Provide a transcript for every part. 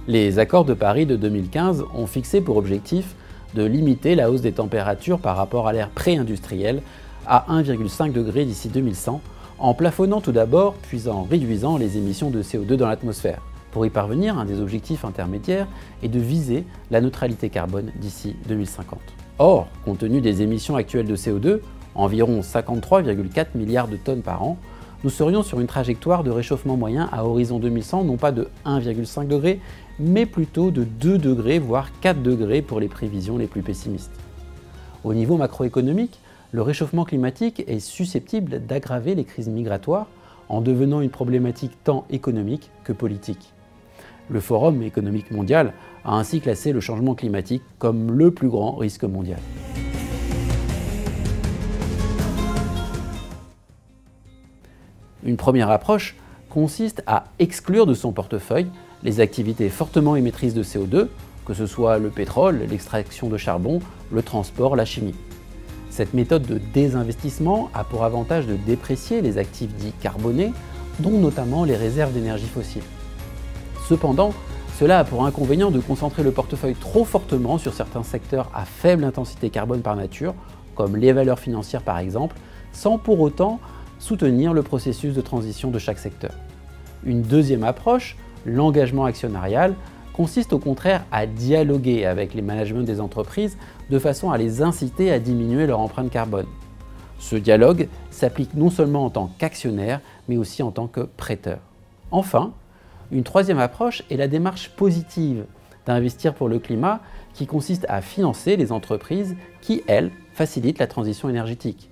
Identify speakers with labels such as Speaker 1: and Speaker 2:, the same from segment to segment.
Speaker 1: Les accords de Paris de 2015 ont fixé pour objectif de limiter la hausse des températures par rapport à l'ère pré-industrielle à 1,5 degré d'ici 2100, en plafonnant tout d'abord, puis en réduisant les émissions de CO2 dans l'atmosphère. Pour y parvenir, un des objectifs intermédiaires est de viser la neutralité carbone d'ici 2050. Or, compte tenu des émissions actuelles de CO2, environ 53,4 milliards de tonnes par an, nous serions sur une trajectoire de réchauffement moyen à horizon 2100, non pas de 1,5 degré, mais plutôt de 2 degrés, voire 4 degrés pour les prévisions les plus pessimistes. Au niveau macroéconomique, le réchauffement climatique est susceptible d'aggraver les crises migratoires en devenant une problématique tant économique que politique. Le Forum économique mondial a ainsi classé le changement climatique comme le plus grand risque mondial. Une première approche consiste à exclure de son portefeuille les activités fortement émettrices de CO2, que ce soit le pétrole, l'extraction de charbon, le transport, la chimie. Cette méthode de désinvestissement a pour avantage de déprécier les actifs dits carbonés, dont notamment les réserves d'énergie fossile. Cependant, cela a pour inconvénient de concentrer le portefeuille trop fortement sur certains secteurs à faible intensité carbone par nature, comme les valeurs financières par exemple, sans pour autant soutenir le processus de transition de chaque secteur. Une deuxième approche, l'engagement actionnarial, consiste au contraire à dialoguer avec les managements des entreprises de façon à les inciter à diminuer leur empreinte carbone. Ce dialogue s'applique non seulement en tant qu'actionnaire, mais aussi en tant que prêteur. Enfin, une troisième approche est la démarche positive d'investir pour le climat qui consiste à financer les entreprises qui, elles, facilitent la transition énergétique.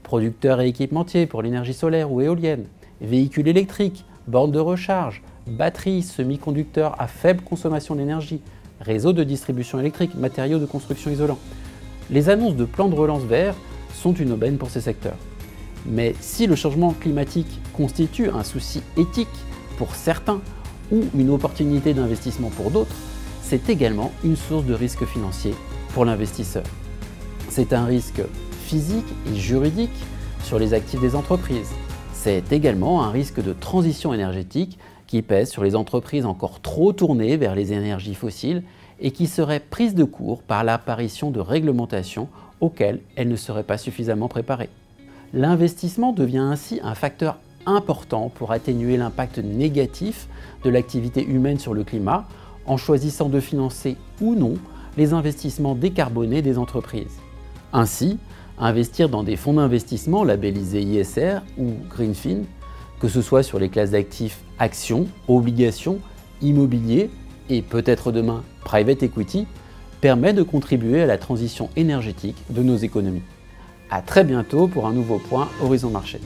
Speaker 1: Producteurs et équipementiers pour l'énergie solaire ou éolienne, véhicules électriques, bornes de recharge, batteries, semi-conducteurs à faible consommation d'énergie, réseaux de distribution électrique, matériaux de construction isolants. Les annonces de plans de relance verts sont une aubaine pour ces secteurs. Mais si le changement climatique constitue un souci éthique pour certains ou une opportunité d'investissement pour d'autres, c'est également une source de risque financier pour l'investisseur. C'est un risque physique et juridique sur les actifs des entreprises. C'est également un risque de transition énergétique qui pèse sur les entreprises encore trop tournées vers les énergies fossiles et qui seraient prises de court par l'apparition de réglementations auxquelles elles ne seraient pas suffisamment préparées. L'investissement devient ainsi un facteur important pour atténuer l'impact négatif de l'activité humaine sur le climat en choisissant de financer ou non les investissements décarbonés des entreprises. Ainsi, investir dans des fonds d'investissement labellisés ISR ou Greenfin, que ce soit sur les classes d'actifs actions, obligations, immobilier et peut-être demain private equity, permet de contribuer à la transition énergétique de nos économies. À très bientôt pour un nouveau point Horizon Marché.